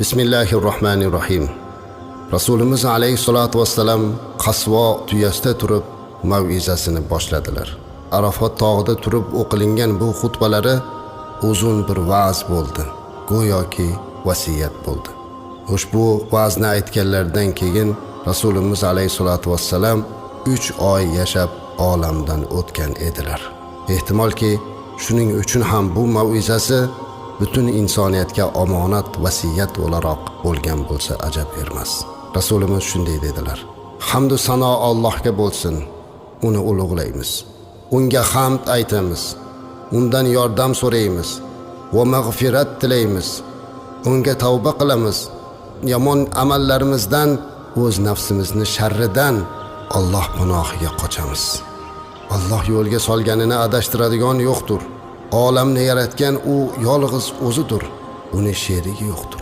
Bismillahirrohmanirrohim. Rasulimiz alayhissalatu vassalam Qasvo tuyasida turib mav'izasini boshladilar. Arafot tog'ida turib o'qilingan bu xutbalari uzun bir va'z bo'ldi, go'yoki vasiyat bo'ldi. Ushbu va'zni aytganlardan keyin Rasulimiz alayhissalatu vassalam 3 oy yashab olamdan o'tgan edilar. Ehtimolki shuning uchun ham bu mav'izasi butun insoniyatga omonat vasiyat o'laroq bo'lgan bo'lsa ajab emas. Rasulimiz shunday dedilar: Hamdu sano Allohga bo'lsin, uni ulug'laymiz, unga hamd aytamiz, undan yordam so'raymiz va mag'firat tilaymiz, unga tavba qilamiz, yomon amallarimizdan, o'z nafsimizni sharridan Alloh panohiga qochamiz. Alloh yo'lga solganini adashtiradigan yo'qdir. Olamni yaratgan u yolg'iz o'zidir. Uni sherigi yo'qdir.